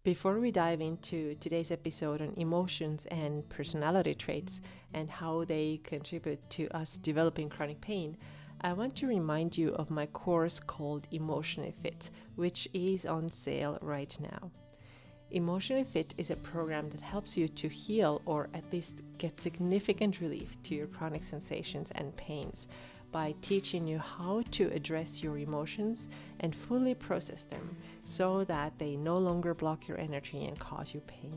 Before we dive into today's episode on emotions and personality traits and how they contribute to us developing chronic pain, I want to remind you of my course called Emotionally Fit, which is on sale right now. Emotionally Fit is a program that helps you to heal or at least get significant relief to your chronic sensations and pains by teaching you how to address your emotions and fully process them so that they no longer block your energy and cause you pain.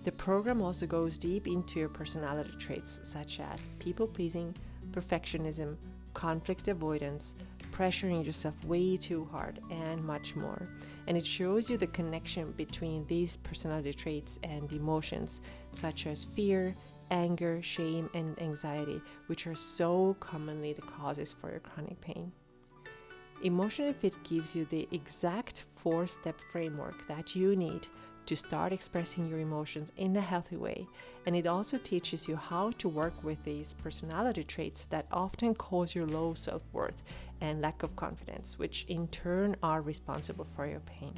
The program also goes deep into your personality traits such as people pleasing, perfectionism, conflict avoidance, pressuring yourself way too hard, and much more. And it shows you the connection between these personality traits and emotions such as fear, anger, shame, and anxiety, which are so commonly the causes for your chronic pain. Emotionally Fit gives you the exact 4-step framework that you need to start expressing your emotions in a healthy way, and it also teaches you how to work with these personality traits that often cause your low self-worth and lack of confidence, which in turn are responsible for your pain.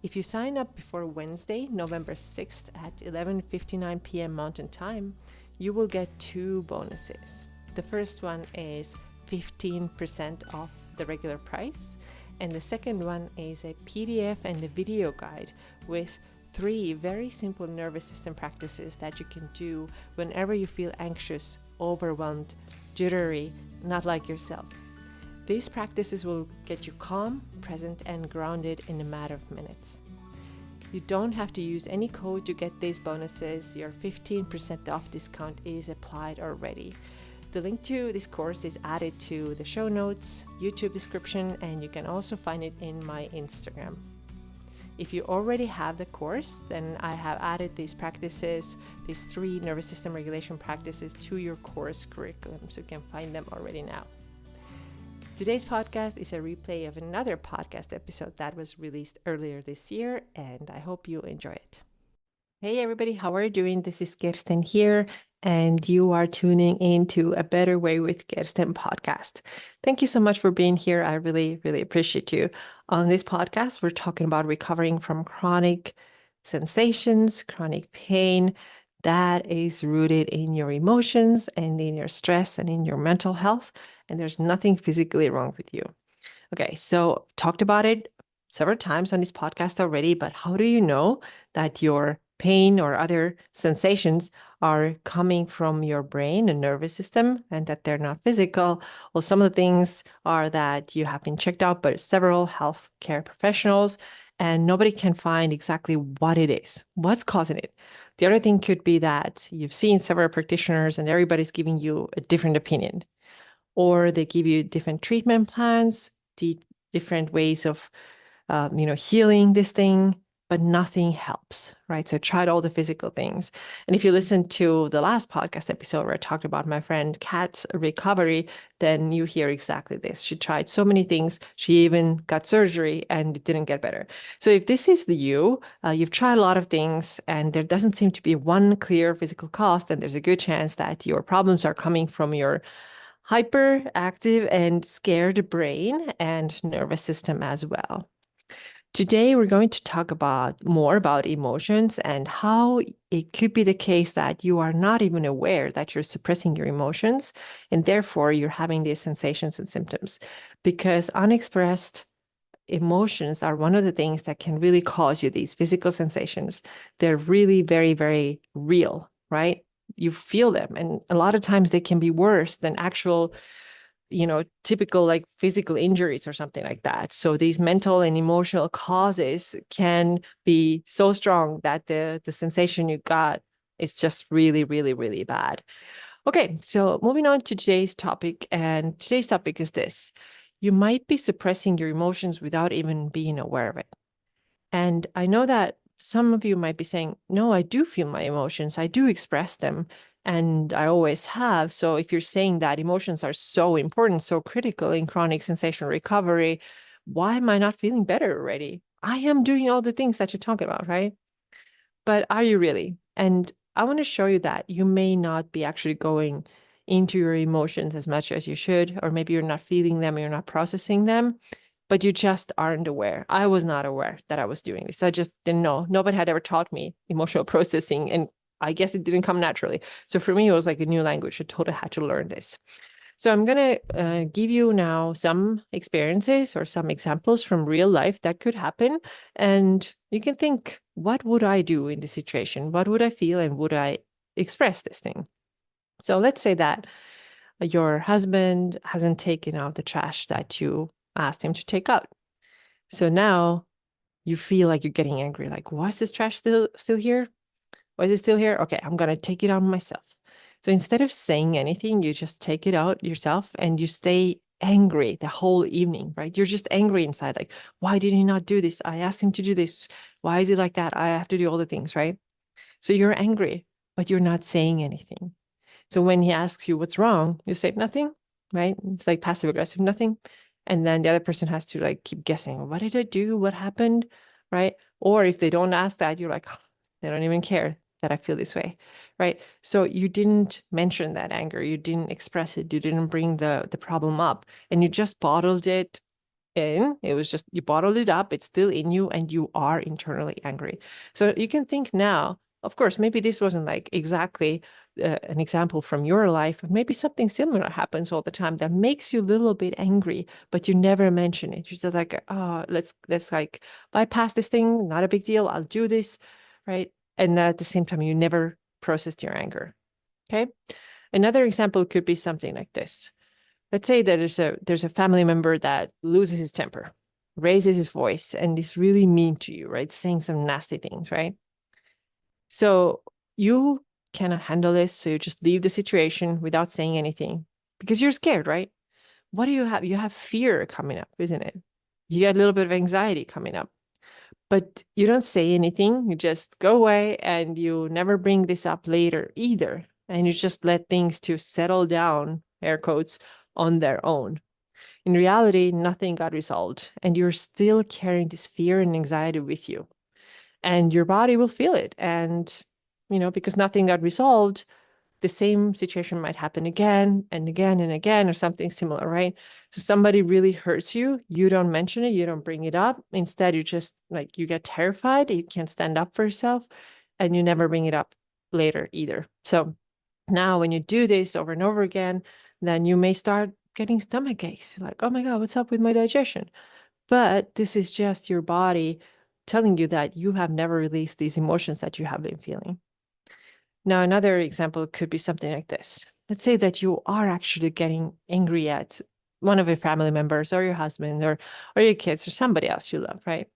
If you sign up before Wednesday, November 6th at 11:59 p.m. Mountain Time, you will get 2 bonuses. The first one is 15% off the regular price, and the second one is a PDF and a video guide with 3 very simple nervous system practices that you can do whenever you feel anxious, overwhelmed, jittery, not like yourself. These practices will get you calm, present, and grounded in a matter of minutes. You don't have to use any code to get these bonuses. Your 15% off discount is applied already. The link to this course is added to the show notes, YouTube description, and you can also find it in my Instagram. If you already have the course, then I have added these practices, these 3 nervous system regulation practices to your course curriculum, so you can find them already now. Today's podcast is a replay of another podcast episode that was released earlier this year, and I hope you enjoy it. Hey everybody, how are you doing? This is Kirsten here, and you are tuning into A Better Way with Kirsten podcast. Thank you so much for being here. I really, really appreciate you. On this podcast, we're talking about recovering from chronic sensations, chronic pain that is rooted in your emotions and in your stress and in your mental health, and there's nothing physically wrong with you. Okay, so talked about it several times on this podcast already, but how do you know that your pain or other sensations are coming from your brain and nervous system and that they're not physical? Well, some of the things are that you have been checked out by several healthcare professionals and nobody can find exactly what it is, what's causing it. The other thing could be that you've seen several practitioners and everybody's giving you a different opinion, or they give you different treatment plans, different ways of healing this thing, but nothing helps, right? So I tried all the physical things. And if you listen to the last podcast episode where I talked about my friend Kat's recovery, then you hear exactly this. She tried so many things. She even got surgery and it didn't get better. So if this is you've tried a lot of things and there doesn't seem to be one clear physical cause, then there's a good chance that your problems are coming from your hyperactive and scared brain and nervous system as well. Today, we're going to talk more about emotions and how it could be the case that you are not even aware that you're suppressing your emotions, and therefore you're having these sensations and symptoms. Because unexpressed emotions are one of the things that can really cause you these physical sensations. They're really very, very real, right? You feel them, and a lot of times they can be worse than actual typical like physical injuries or something like that. So these mental and emotional causes can be so strong that the sensation you got is just really, really, really bad. Okay, so moving on to today's topic, and today's topic is this. You might be suppressing your emotions without even being aware of it. And I know that some of you might be saying, no, I do feel my emotions. I do express them. And I always have. So if you're saying that emotions are so important, so critical in chronic sensation recovery, why am I not feeling better already? I am doing all the things that you're talking about, right? But are you really? And I want to show you that you may not be actually going into your emotions as much as you should, or maybe you're not feeling them, you're not processing them. but you just aren't aware. I was not aware that I was doing this. I just didn't know. Nobody had ever taught me emotional processing, and I guess it didn't come naturally. So for me, it was like a new language. I totally had to learn this. So I'm going to give you now some experiences or some examples from real life that could happen. And you can think, what would I do in this situation? What would I feel? And would I express this thing? So let's say that your husband hasn't taken out the trash that you asked him to take out. So now you feel like you're getting angry. Like, why is this trash still here? Why is it still here? Okay, I'm going to take it out myself. So instead of saying anything, you just take it out yourself and you stay angry the whole evening, right? You're just angry inside. Like, why did he not do this? I asked him to do this. Why is it like that? I have to do all the things, right? So you're angry, but you're not saying anything. So when he asks you what's wrong, you say nothing, right? It's like passive aggressive, nothing. And then the other person has to like keep guessing, what did I do? What happened? Right? Or if they don't ask that, you're like, oh, they don't even care that I feel this way, right? So you didn't mention that anger, you didn't express it, you didn't bring the problem up, and you just bottled it in. It was just you bottled it up, it's still in you, and you are internally angry. So you can think now, of course, maybe this wasn't like exactly an example from your life, but maybe something similar happens all the time that makes you a little bit angry, but you never mention it. You're just like, oh, let's like bypass this thing, not a big deal, I'll do this, right? And at the same time, you never processed your anger. Okay. Another example could be something like this. Let's say that there's a family member that loses his temper, raises his voice, and is really mean to you, right? Saying some nasty things, right? So you cannot handle this, so you just leave the situation without saying anything because you're scared, right? What do you have? You have fear coming up, isn't it? You get a little bit of anxiety coming up, but you don't say anything. You just go away and you never bring this up later either. And you just let things to settle down, air quotes, on their own. In reality, nothing got resolved, and you're still carrying this fear and anxiety with you. And your body will feel it. And, because nothing got resolved, the same situation might happen again and again and again, or something similar, right? So somebody really hurts you, you don't mention it, you don't bring it up. Instead, you just like you get terrified, you can't stand up for yourself, and you never bring it up later either. So now when you do this over and over again, then you may start getting stomach aches. Like, oh my God, what's up with my digestion? But this is just your body telling you that you have never released these emotions that you have been feeling. Now, another example could be something like this. Let's say that you are actually getting angry at one of your family members or your husband or your kids or somebody else you love, right?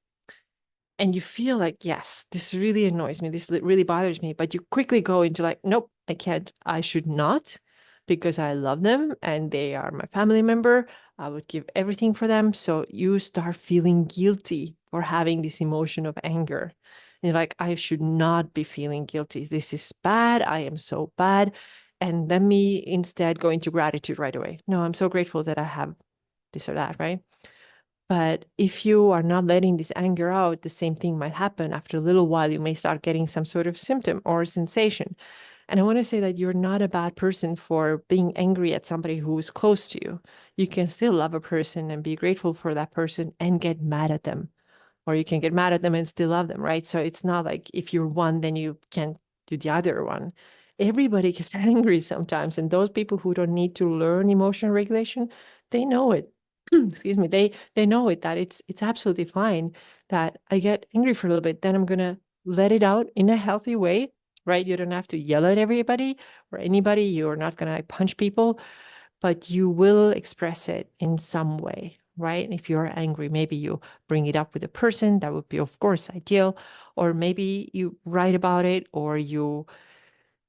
And you feel like, yes, this really annoys me, this really bothers me, but you quickly go into like, nope, I can't, I should not, because I love them and they are my family member. I would give everything for them. So you start feeling guilty for having this emotion of anger. And you're like, I should not be feeling guilty. This is bad. I am so bad. And let me instead go into gratitude right away. No, I'm so grateful that I have this or that, right? But if you are not letting this anger out, the same thing might happen. After a little while, you may start getting some sort of symptom or sensation. And I want to say that you're not a bad person for being angry at somebody who is close to you. You can still love a person and be grateful for that person and get mad at them. Or you can get mad at them and still love them, right? So it's not like if you're one, then you can't do the other one. Everybody gets angry sometimes. And those people who don't need to learn emotional regulation, they know it. Excuse me, they know it, that it's absolutely fine that I get angry for a little bit, then I'm gonna let it out in a healthy way, right? You don't have to yell at everybody or anybody. You're not gonna punch people, but you will express it in some way, right? If you're angry, maybe you bring it up with a person. That would be, of course, ideal. Or maybe you write about it, or you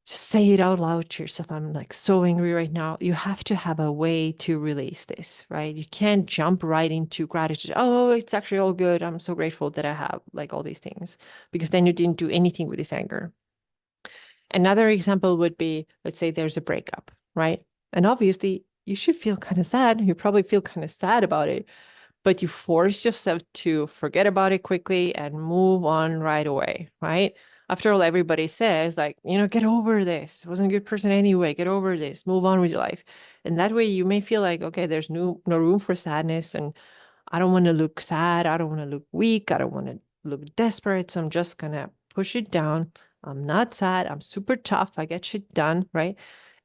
say it out loud to yourself. I'm like so angry right now. You have to have a way to release this, right? You can't jump right into gratitude. Oh, it's actually all good. I'm so grateful that I have like all these things, because then you didn't do anything with this anger. Another example would be, let's say there's a breakup, right? And obviously you should feel kind of sad. You probably feel kind of sad about it, but you force yourself to forget about it quickly and move on right away, right? After all, everybody says, like, get over this. Wasn't a good person anyway. Get over this. Move on with your life. And that way you may feel like, okay, there's no room for sadness. And I don't want to look sad. I don't want to look weak. I don't want to look desperate. So I'm just going to push it down. I'm not sad. I'm super tough. I get shit done, right?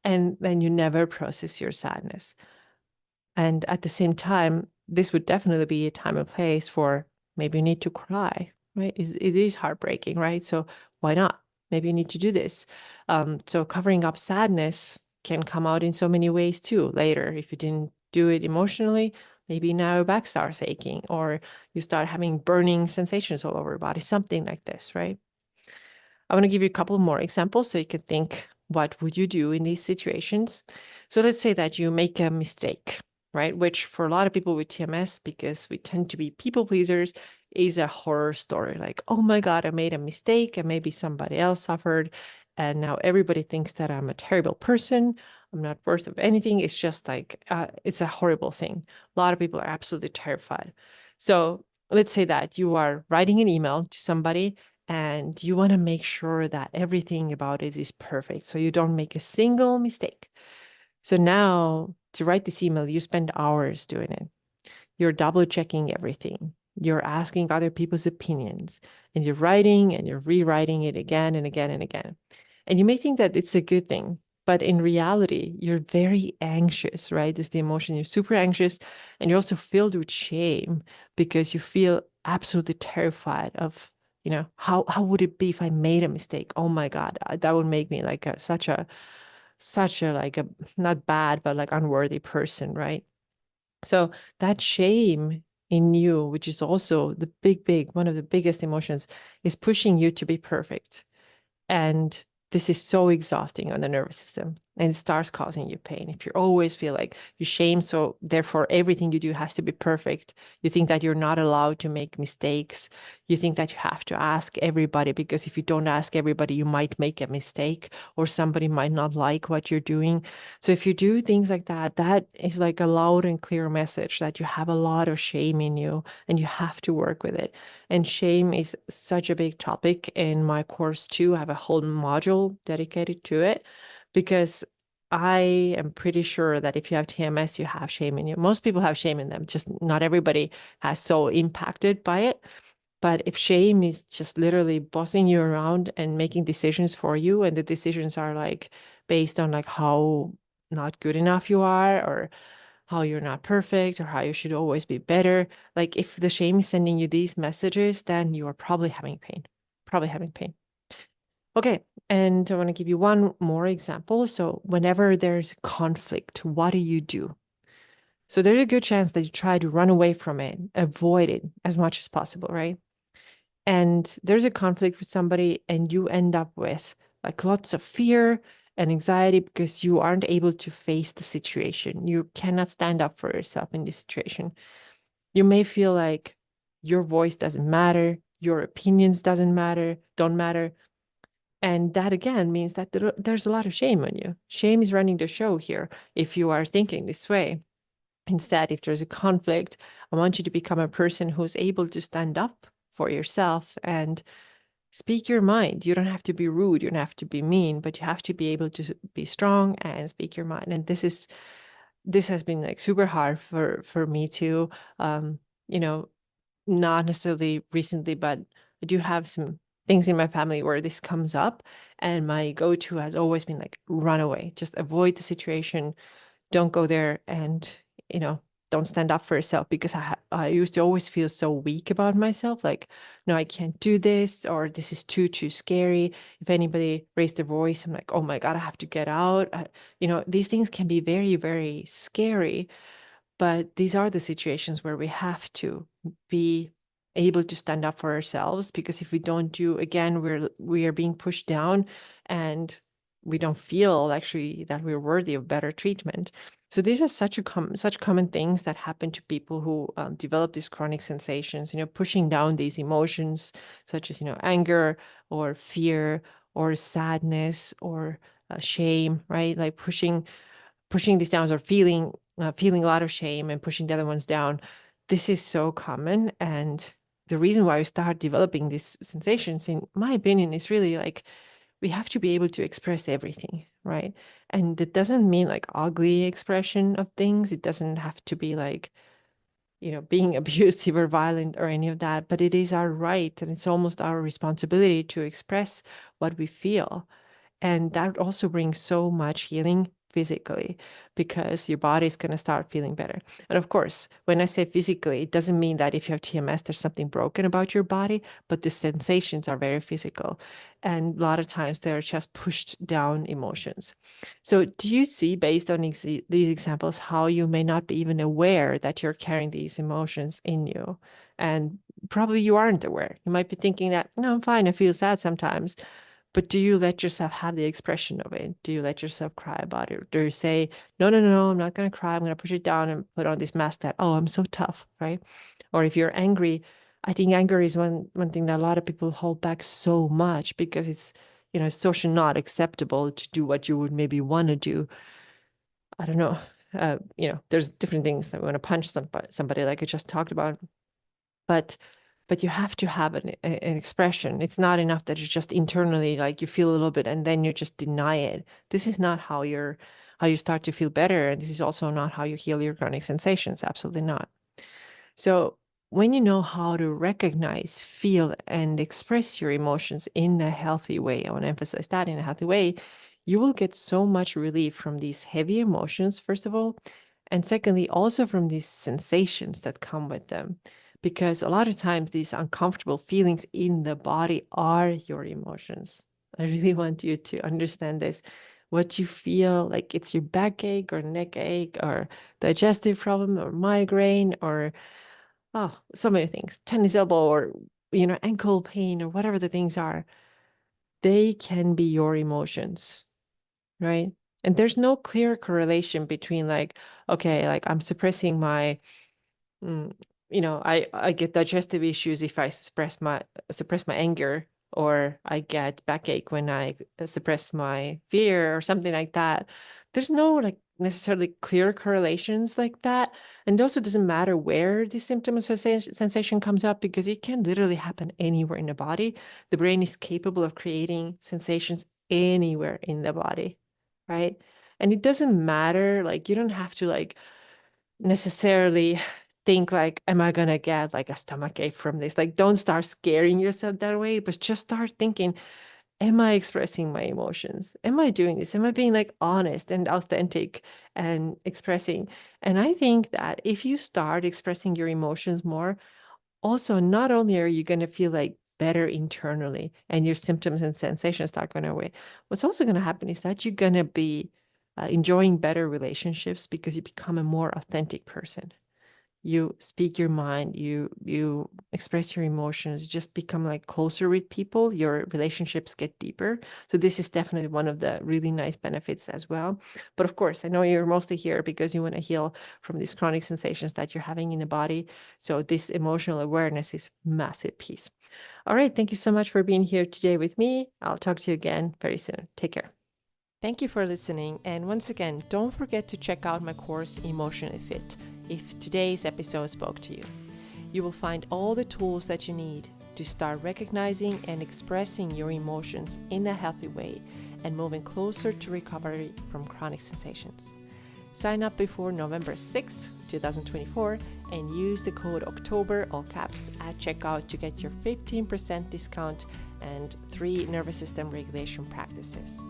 And then you never process your sadness. And at the same time, this would definitely be a time and place for maybe you need to cry, right? It is heartbreaking, right? So why not? Maybe you need to do this. So covering up sadness can come out in so many ways too later. If you didn't do it emotionally, maybe now your back starts aching or you start having burning sensations all over your body, something like this, right? I want to give you a couple more examples so you can think, what would you do in these situations? So let's say that you make a mistake, right? Which for a lot of people with TMS, because we tend to be people pleasers, is a horror story. Like, oh my God, I made a mistake and maybe somebody else suffered. And now everybody thinks that I'm a terrible person. I'm not worth of anything. It's just like, it's a horrible thing. A lot of people are absolutely terrified. So let's say that you are writing an email to somebody and you want to make sure that everything about it is perfect so you don't make a single mistake. So now to write this email, you spend hours doing it. You're double checking everything. You're asking other people's opinions and you're writing and you're rewriting it again and again and again. And you may think that it's a good thing, but in reality, you're very anxious, right? It's the emotion. You're super anxious and you're also filled with shame because you feel absolutely terrified of, how would it be if I made a mistake? Oh my God, that would make me like such a like a not bad, but like unworthy person, right? So that shame in you, which is also the one of the biggest emotions, is pushing you to be perfect. And this is so exhausting on the nervous system and it starts causing you pain. If you always feel like you're shamed, so therefore everything you do has to be perfect. You think that you're not allowed to make mistakes. You think that you have to ask everybody because if you don't ask everybody, you might make a mistake or somebody might not like what you're doing. So if you do things like that, that is like a loud and clear message that you have a lot of shame in you and you have to work with it. And shame is such a big topic in my course too. I have a whole module dedicated to it because I am pretty sure that if you have TMS, you have shame in you. Most people have shame in them, just not everybody has so impacted by it. But if shame is just literally bossing you around and making decisions for you, and the decisions are like based on like how not good enough you are, or how you're not perfect, or how you should always be better. Like if the shame is sending you these messages, then you are probably having pain. Probably having pain. Okay, and I want to give you one more example. So whenever there's conflict, what do you do? So there's a good chance that you try to run away from it, avoid it as much as possible, right? And there's a conflict with somebody and you end up with like lots of fear and anxiety because you aren't able to face the situation. You cannot stand up for yourself in this situation. You may feel like your voice doesn't matter, your opinions don't matter. And that again means that there's a lot of shame on you. Shame is running the show here if you are thinking this way. Instead, if there's a conflict, I want you to become a person who's able to stand up for yourself and speak your mind. You don't have to be rude, you don't have to be mean, but you have to be able to be strong and speak your mind. And this has been like super hard for me too. You know, not necessarily recently, but I do have some things in my family where this comes up, and my go-to has always been like run away, just avoid the situation, don't go there, and you know don't stand up for yourself because I used to always feel so weak about myself, like no, I can't do this, or this is too scary. If anybody raised their voice, I'm like, oh my God, I have to get out. These things can be very, very scary, but these are the situations where we have to be able to stand up for ourselves, because if we don't do, again, we are being pushed down and we don't feel actually that we're worthy of better treatment. So these are such common things that happen to people who develop these chronic sensations, pushing down these emotions such as, anger or fear or sadness or shame, right? Like pushing these down, or feeling a lot of shame and pushing the other ones down. This is so common. And the reason why we start developing these sensations, in my opinion, is really like we have to be able to express everything, right? And it doesn't mean like ugly expression of things. It doesn't have to be like being abusive or violent or any of that, but it is our right and it's almost our responsibility to express what we feel. And that also brings so much healing physically because your body is going to start feeling better. And of course, when I say physically, it doesn't mean that if you have TMS, there's something broken about your body, but the sensations are very physical. And a lot of times they're just pushed down emotions. So, do you see, based on these examples, how you may not be even aware that you're carrying these emotions in you? And probably you aren't aware. You might be thinking that, no, I'm fine. I feel sad sometimes. But do you let yourself have the expression of it? Do you let yourself cry about it? Or do you say, no, no, no, no, I'm not going to cry. I'm going to push it down and put on this mask that, oh, I'm so tough, right? Or if you're angry, I think anger is one thing that a lot of people hold back so much because it's socially not acceptable to do what you would maybe want to do. I don't know. There's different things that we want to punch somebody like I just talked about. But you have to have an expression. It's not enough that you just internally like you feel a little bit and then you just deny it. This is not how you start to feel better. And this is also not how you heal your chronic sensations. Absolutely not. So when you know how to recognize, feel, and express your emotions in a healthy way, I want to emphasize that in a healthy way, you will get so much relief from these heavy emotions, first of all, and secondly, also from these sensations that come with them. Because a lot of times these uncomfortable feelings in the body are your emotions. I really want you to understand this. What you feel like it's your backache or neck ache or digestive problem or migraine or so many things, tennis elbow or ankle pain or whatever the things are, they can be your emotions, right? And there's no clear correlation between like, okay, like I'm suppressing my Mm, I get digestive issues if I suppress my anger, or I get backache when I suppress my fear or something like that. There's no like necessarily clear correlations like that. And also doesn't matter where the symptom or sensation comes up because it can literally happen anywhere in the body. The brain is capable of creating sensations anywhere in the body, right? And it doesn't matter, like you don't have to like necessarily think like, am I gonna get like a stomach ache from this? Like, don't start scaring yourself that way, but just start thinking, am I expressing my emotions? Am I doing this? Am I being like honest and authentic and expressing? And I think that if you start expressing your emotions more, also not only are you going to feel like better internally and your symptoms and sensations start going away, what's also going to happen is that you're going to be enjoying better relationships because you become a more authentic person. You speak your mind, you express your emotions, just become like closer with people, your relationships get deeper. So this is definitely one of the really nice benefits as well. But of course, I know you're mostly here because you want to heal from these chronic sensations that you're having in the body. So this emotional awareness is massive piece. All right, thank you so much for being here today with me. I'll talk to you again very soon. Take care. Thank you for listening. And once again, don't forget to check out my course, Emotionally Fit, if today's episode spoke to you. You will find all the tools that you need to start recognizing and expressing your emotions in a healthy way and moving closer to recovery from chronic sensations. Sign up before November 6th, 2024 and use the code October, all caps, at checkout to get your 15% discount and 3 nervous system regulation practices.